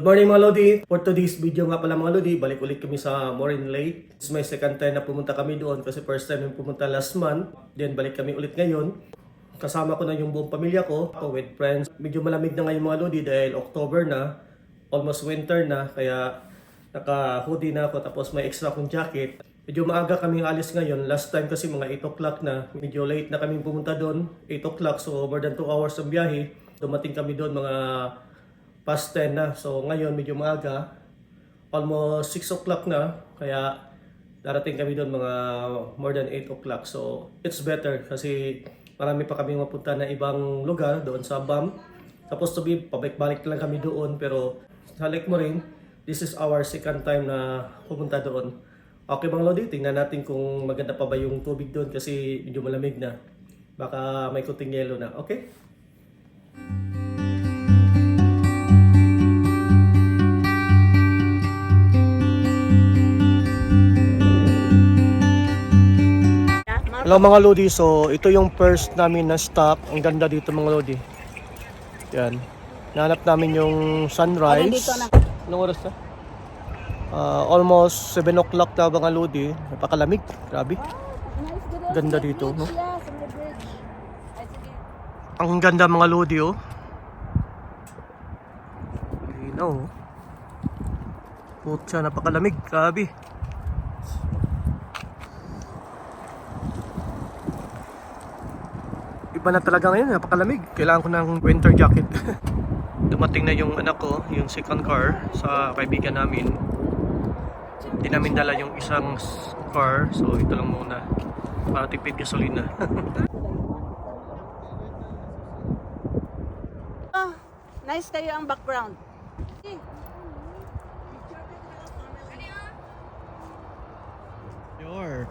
Good morning mga Lodi. For today's video nga pala mga Lodi, balik ulit kami sa Morin Lake. It's my second time na pumunta kami doon kasi first time yung pumunta last month. Then balik kami ulit ngayon. Kasama ko na yung buong pamilya ko, with friends. Medyo malamig na ngayon mga Lodi dahil October na, almost winter na. Kaya naka-hoodie na ako tapos may extra akong jacket. Medyo maaga kaming alis ngayon. Last time kasi mga 8 o'clock na. Medyo late na kaming pumunta doon. 8 o'clock, so more than 2 hours ang biyahe. Dumating kami doon mga past 10 na. So ngayon medyo maaga. Almost 6 o'clock na. Kaya darating kami doon mga more than 8 o'clock. So it's better kasi marami pa kami mapunta na ibang lugar doon sa BAM. Tapos to be, pabalik-balik lang kami doon. Pero sa Lake Morin, this is our second time na pupunta doon. Okay mga Lodi, tingnan natin kung maganda pa ba yung tubig doon kasi medyo malamig na. Baka may kuting yelo na. Okay? Hello mga Lodi, so ito yung first namin na stop. Ang ganda dito mga Lodi. Yan. Nahanap namin yung sunrise. Anong oras na? Almost 7 o'clock na mga Lodi. Napakalamig. Grabe. Ganda dito, no? Ang ganda mga Lodi, oh. Linaw, oh. Putya, napakalamig. Grabe. Iba na talaga ngayon, napakalamig. Kailangan ko ng winter jacket. Dumating na yung anak ko, yung second car sa kaibigan namin. Hindi namin dala yung isang car, so ito lang muna para tipid gasolina. Oh, nice kayo ang background. Sure.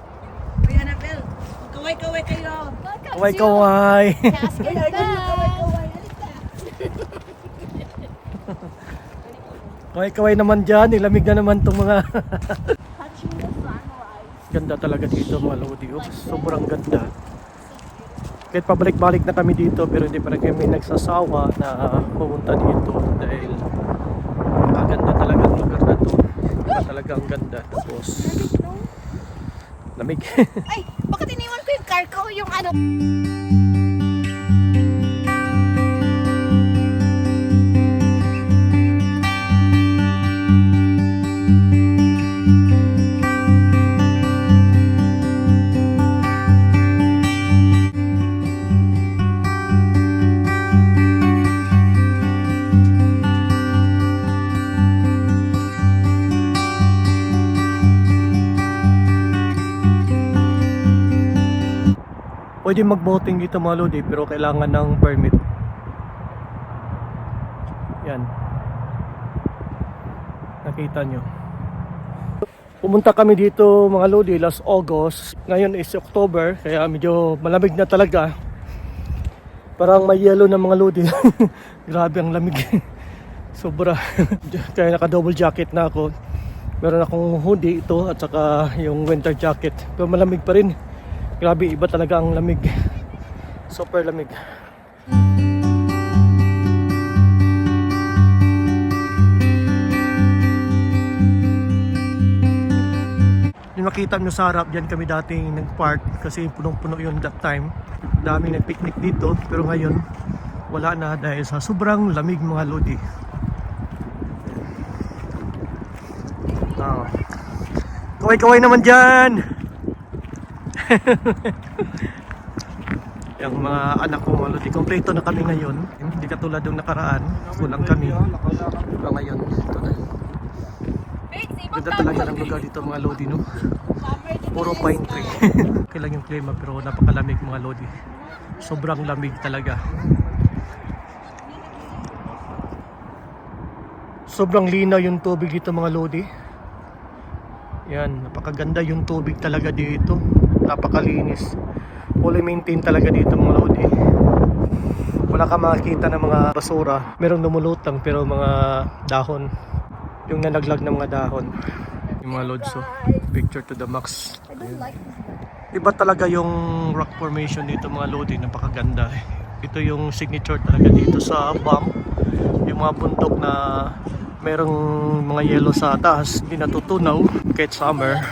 Uy, Annabelle, kaway-kaway kayo. Kaway-kaway. Kaway-kaway naman dyan. Ilamig na naman itong mga... Ganda talaga dito mga Lodi. Sobrang ganda. Kahit pabalik-balik na kami dito pero hindi pa rin kami nagsasawa na pumunta dito dahil maganda talaga ang lugar na to. Talaga ang ganda. Tapos lamig. Ay, bakit iniwan ko yung car ko? Yung ano? Pwede mag-boating dito mga Lodi pero kailangan ng permit. Yan. Nakita nyo. Pumunta kami dito mga Lodi last August. Ngayon is October kaya medyo malamig na talaga. Parang may yellow na mga Lodi. Grabe ang lamig. Sobra. Kaya naka double jacket na ako. Meron akong hoodie ito at saka yung winter jacket. Pero malamig pa rin. Grabe, iba talaga ang lamig. Super lamig. Yung makita nyo sa harap, dyan kami dating nag-park kasi punong-puno yun that time. Daming nag-picnic dito, pero ngayon wala na dahil sa sobrang lamig mga Lodi. Kaway-kaway naman dyan! Yung mga anak ko mga Lodi, kompleto na kami ngayon. Hindi katulad ng nakaraan, kulang kami. Pero ngayon, ito na. Ganda talaga ng lugar dito mga Lodi, no? Puro pine tree. Okay lang yung klima pero napakalamig mga Lodi. Sobrang lamig talaga. Sobrang linaw yung tubig dito mga Lodi. Yan, napakaganda yung tubig talaga dito. Napakalinis. Fully maintain talaga dito mga Lodi. Wala ka makikita ng mga basura. Merong lumulutang pero mga dahon. Yung nalaglag ng mga dahon. Yung mga Lodso. Picture to the max. Iba talaga yung rock formation dito mga Lodi. Napakaganda. Ito yung signature talaga dito sa BAM. Yung mga bundok na Merong mga yelo sa taas, hindi natutunaw kahit summer.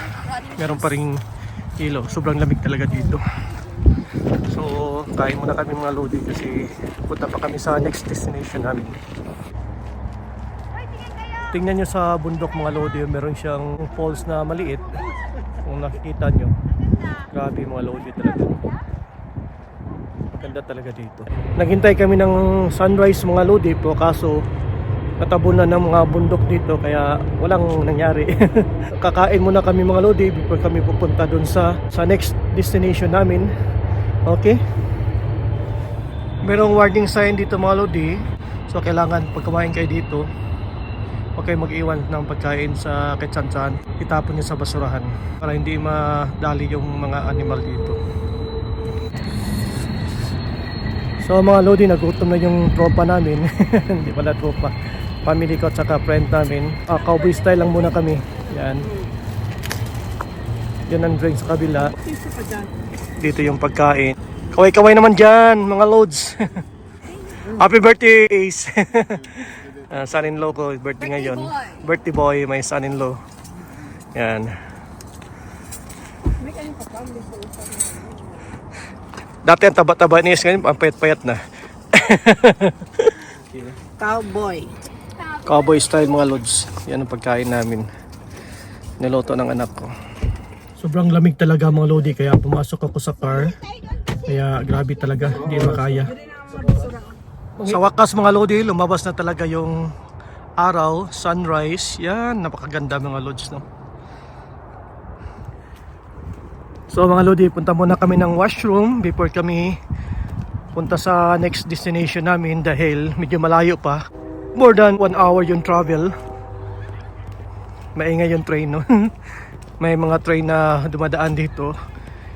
Meron pa ring yelo, sobrang lamig talaga dito. So kain muna kami mga lodi kasi punta pa kami sa next destination namin. Tingnan nyo sa bundok mga lodi, meron siyang falls na maliit. Kung nakikita nyo, grabe mga lodi talaga. Maganda talaga dito. Naghintay kami ng sunrise mga lodi po, kaso natabunan ng mga bundok dito kaya walang nangyari. Kakain muna kami mga lodi before kami pupunta dun sa next destination namin. Okay? Merong warning sign dito mga lodi. So kailangan pag kumain kayo dito, huwag kayo mag-iwan ng pagkain sa kitsan-tsan. Itapon nyo sa basurahan para hindi madali yung mga animal dito. So mga lodi, nagutom na yung tropa namin. Hindi pala tropa, family ko at saka friend namin. Cowboy style lang muna kami. Yan. Yan ang drink sa kabila. Dito yung pagkain. Kaway-kaway naman dyan mga loads. Happy birthday Ace. Son-in-law ko, birthday ngayon. Birthday boy, my son-in-law. Yan. Dati ang taba-taba ni Ace, ngayon ang payat-payat na. Cowboy. Cowboy style mga lods. Yan ang pagkain namin. Niloto ng anak ko. Sobrang lamig talaga mga lodi kaya pumasok ako sa car. Kaya grabe talaga, hindi makaya. Sa wakas mga lodi, lumabas na talaga yung araw, sunrise. Yan, napakaganda mga lods, no? So mga lodi, punta muna kami ng washroom before kami punta sa next destination namin dahil medyo malayo pa. More than 1 hour yung travel. Maingay yung train, no? May mga train na dumadaan dito.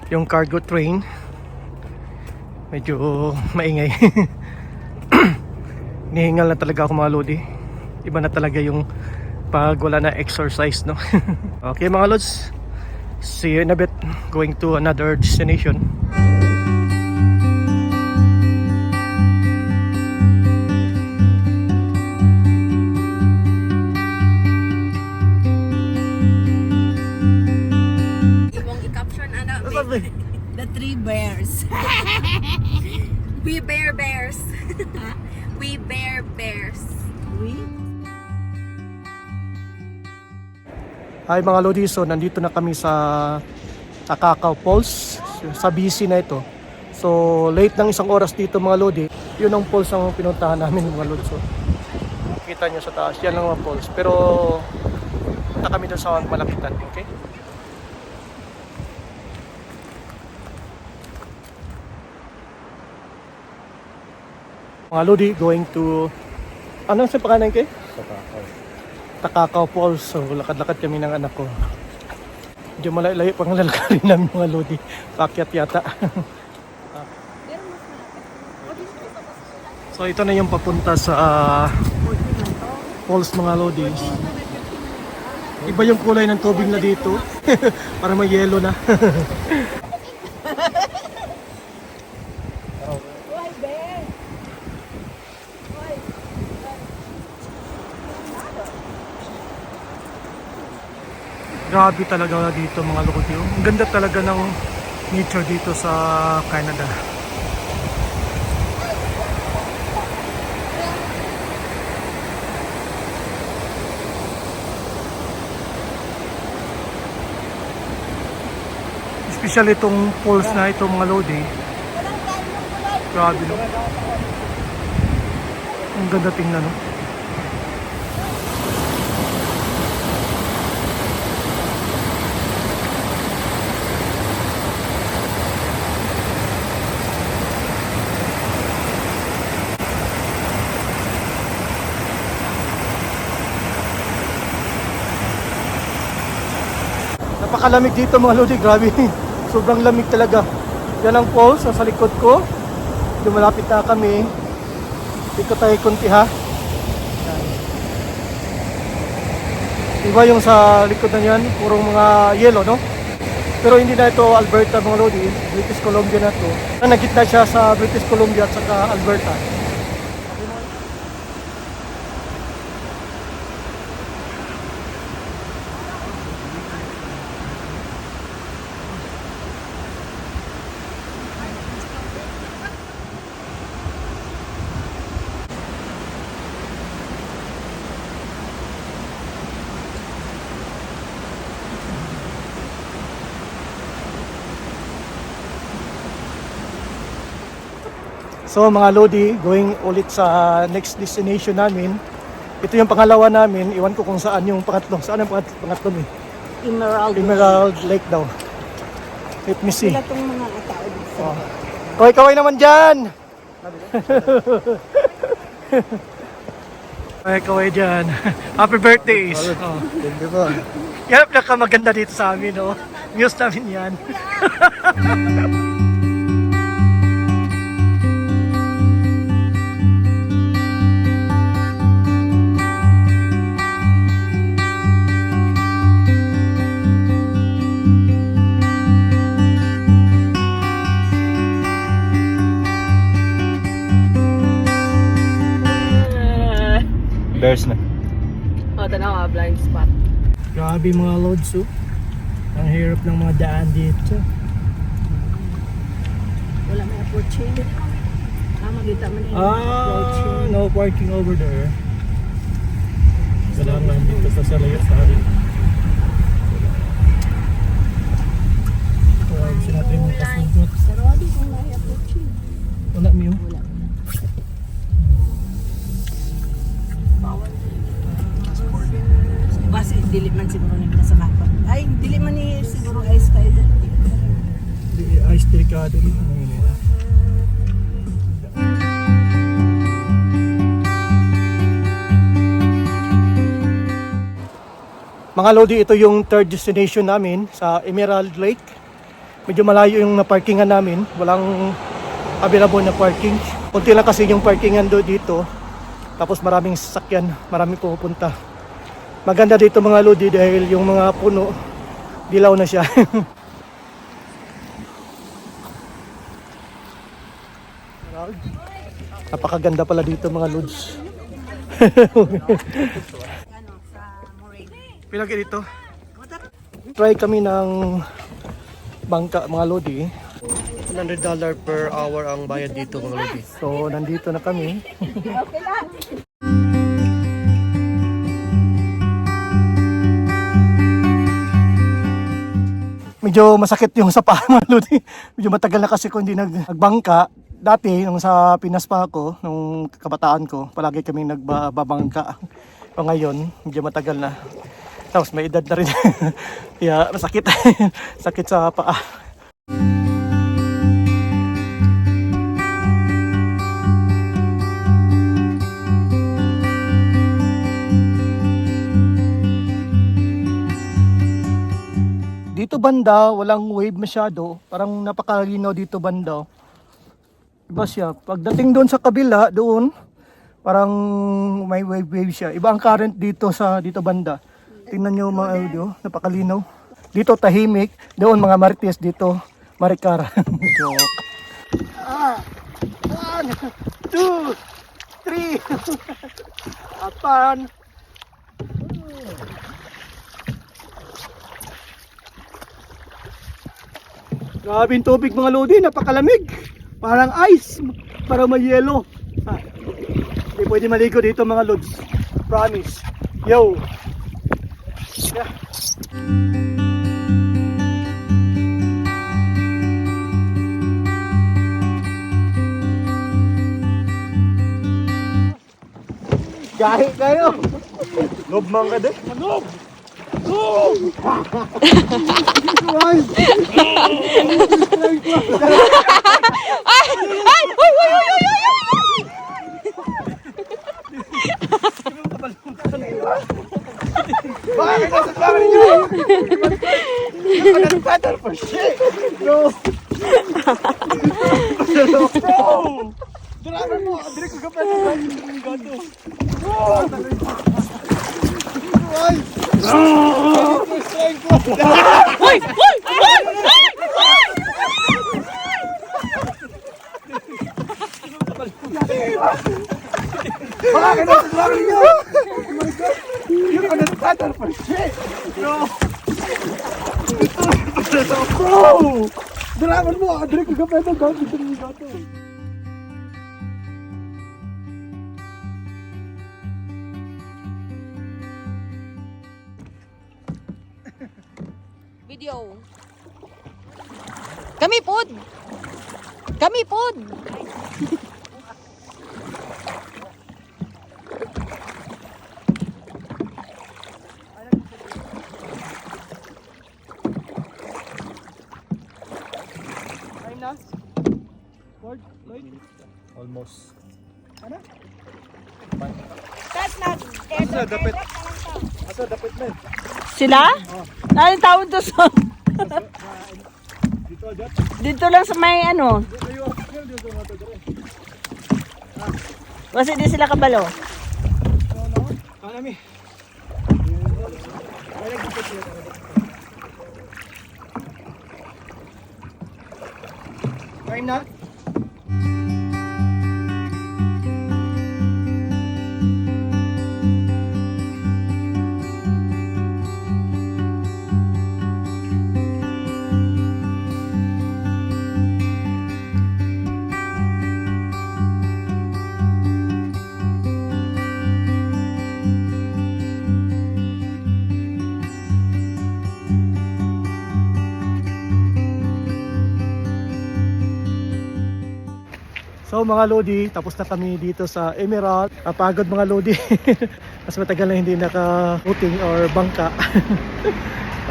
Yung cargo train. Medyo maingay. Nihingal na talaga ako mga lodi. Iba na talaga yung pag wala na exercise, no? Okay mga lods, see you in a bit. Going to another destination. The three bears. We bear bears. We bear bears. We? Hi mga lodi, so nandito na kami sa Takakaw Falls, sa BC na ito. So late ng 1 oras dito mga lodi. Yun ang falls ang pinuntahan namin mga lodi. So kita nyo sa taas, yan ang mga falls. Pero punta kami doon sa malapitan, okay? Mga lodi, going to ano sa pakanan kay? Takakaw Falls. So lakad-lakad kami ng anak ko. Medyo malayo pang lalakarin namin mga lodi. Pakyat yata. So ito na yung papunta sa falls mga lodi. Iba yung kulay ng tubig na dito. Para may yellow na. Grabe talaga dito mga lodi. Ang ganda talaga ng nature dito sa Canada. Especially itong falls na ito mga lodi. Grabe no. Ang ganda tingnan no. Napakalamig dito mga lodi, grabe. Sobrang lamig talaga. Yan ang falls, nasa likod ko. Malapit na kami. Ikot tayo kunti ha. Yan. Iba yung sa likod na yan, purong mga yellow, no? Pero hindi na ito Alberta mga lodi, British Columbia na to. Nagitna siya sa British Columbia at saka Alberta. So mga Lodi, going ulit sa next destination namin. Ito yung pangalawa namin. Iwan ko kung saan yung pangatlo. Saan ang pangatlo eh? Emerald Lake daw. Let me see. Sila tong mga tao dito. Oh. Kaway-kaway naman dyan! Kaway-kaway dyan. Happy birthdays! Oh. Thank you po. Yan ang pinakamaganda dito sa amin, no? News namin yan. Bears na. Oh, tanaw, blind spot. Grabe mga loads, oh. Ang hirap ng mga daan dito. Wala may opportunity. Magita man yung No parking over there. Kailangan dito sa layo sa hari. Sinabi mo kasunod. Pero di kung may opportunity. Wala mo yun? Wala. Basi dili man siguro ni sa kapat. Ay, dili man ni siguro ice kayo. Ice delikado rin. Mga Lodi, ito yung third destination namin sa Emerald Lake. Medyo malayo yung naparkingan namin. Walang available na parking. Kunti lang kasi yung parkingan dito. Tapos maraming sasakyan, maraming pupunta. Maganda dito mga Lodi dahil yung mga puno, dilaw na siya. Napakaganda pala dito mga Lods. Pilagi dito. Try kami ng bangka mga Lodi. $100 per hour ang bayad dito mga Lodi. So nandito na kami. Medyo masakit yung sa paa mga Lodi. Medyo matagal na kasi ko hindi nagbangka. Dati, nung sa Pinas pa ako, nung kabataan ko, palagi kami nagbabangka. O ngayon, medyo matagal na. Tapos may edad na rin. Kaya masakit. Sakit sa paa. Dito banda, walang wave masyado. Parang napakalinaw dito banda. Iba siya. Pagdating doon sa kabila, doon, parang may wave siya. Iba ang current dito sa dito banda. Tingnan nyo mga audio, napakalinaw. Dito tahimik, doon mga marites, dito marikara. Joke. 1, 2, 3. Apan. Grabe yung tubig mga Lodi, napakalamig. Parang ice, parang may yelo. Hindi pwede maligo dito mga Lods. Promise. Yo! Yeah. Gahi kayo! Lob man ka din? Lob! Lob! Bakit nasa tama ninyo? You're gonna battle for shit! No! Bro! Dalaman mo! Andri ko ka pwede ng gato! Bro! Ay! Hoy! Hoy! Hoy! Bakit nasa tama ninyo? You're gonna battle for shit! No! Bro! Dalaman mo! Andri ko ka pwede ng gato! Video. Kami pod. Kami pod. Almost. Asa dapat? Asa dapat na? Sila? Naling tawag to so. Dito lang sa may ano. Kasi di sila kabalo. Anami. Kain na? So mga Lodi, tapos na kami dito sa Emerald. Napagod mga Lodi. Mas matagal na hindi naka-footing or bangka.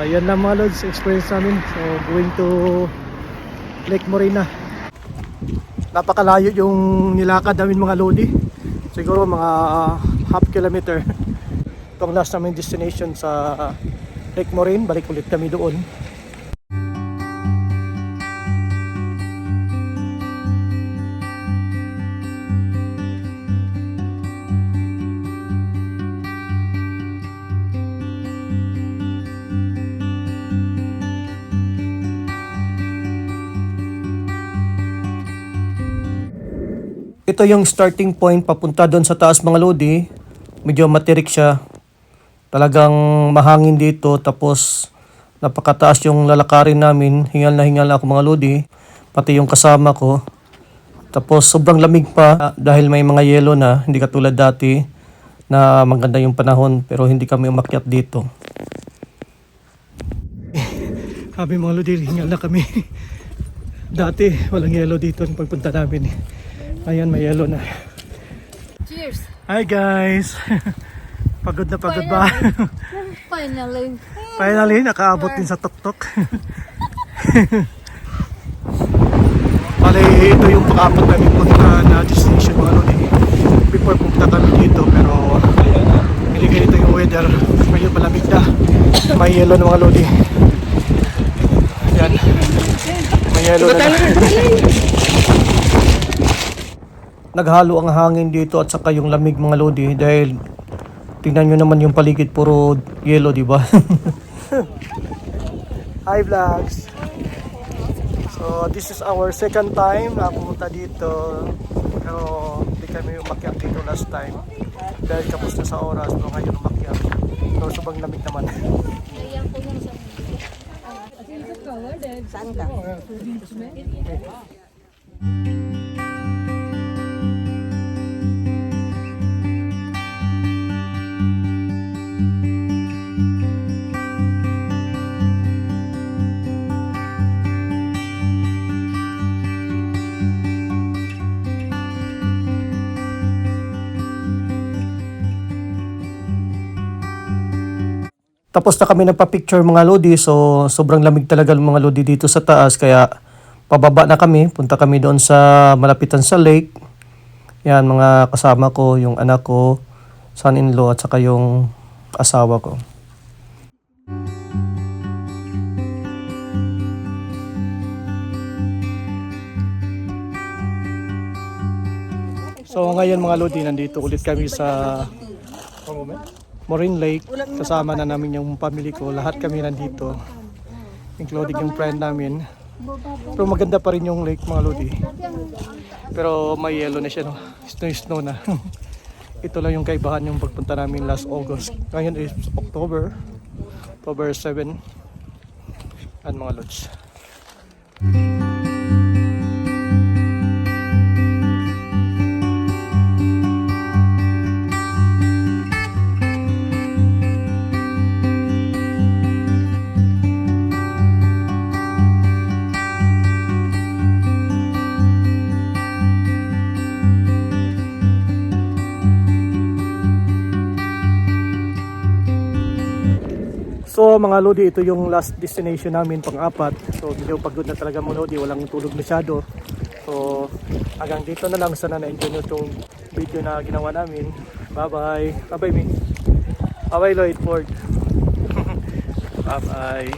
Ayan na mga Lods, experience namin. So going to Lake Morena. Napakalayo yung nilakad namin mga Lodi. Siguro mga half kilometer. Itong last namin destination sa Lake Morena. Balik ulit kami doon. Ito yung starting point papunta doon sa taas mga Lodi. Medyo matirik siya. Talagang mahangin dito tapos napakataas yung lalakarin namin. Hingal na ako mga Lodi. Pati yung kasama ko. Tapos sobrang lamig pa dahil may mga yelo na. Hindi katulad dati na maganda yung panahon pero hindi kami umakyat dito. Sabi mga Lodi, hingal na kami. Dati walang yelo dito nung pagpunta namin. Ayan, may yellow na. Cheers! Hi guys! Pagod na pagod ba? Finally. Finally, nakaabot din sa tuktok. Bale, ito yung pang-apat namin punta na destination mga Lodi. Before punta kami dito, pero niligay ito yung weather. Medyo malamig na. May yellow na mga Lodi. Ayan. May yellow na. Naghalo ang hangin dito at saka yung lamig mga Lodi dahil tingnan nyo naman yung paligid puro yellow, di ba? Hi vlogs! So this is our second time na pumunta dito pero hindi kami umakyat dito last time dahil kapos na sa oras pero ngayon umakyat pero sobrang lamig naman. Saan ka? Tapos na kami nagpa-picture mga Lodi, so sobrang lamig talaga ng mga Lodi dito sa taas kaya pababa na kami, punta kami doon sa malapitan sa lake. Yan mga kasama ko, yung anak ko, son-in-law at saka yung asawa ko. So ngayon mga Lodi, nandito ulit kami sa Moraine Lake. Kasama na namin yung family ko. Lahat kami nandito. Including yung friend namin. Pero maganda pa rin yung lake mga Lodi. Pero may yellow na siya, no? Snow na. Ito lang yung kaibahan yung pagpunta namin last August. Ngayon is October 7. Yan mga Lods. So mga Lodi, ito yung last destination namin, pang-apat. So medyo pagod na talaga mga Lodi, walang tulog masyado. So So, hanggang dito na lang. Sana na-enjoy nyo itong video na ginawa namin. Bye-bye. Bye-bye, Mi. Bye-bye, Lloyd Ford. Bye-bye.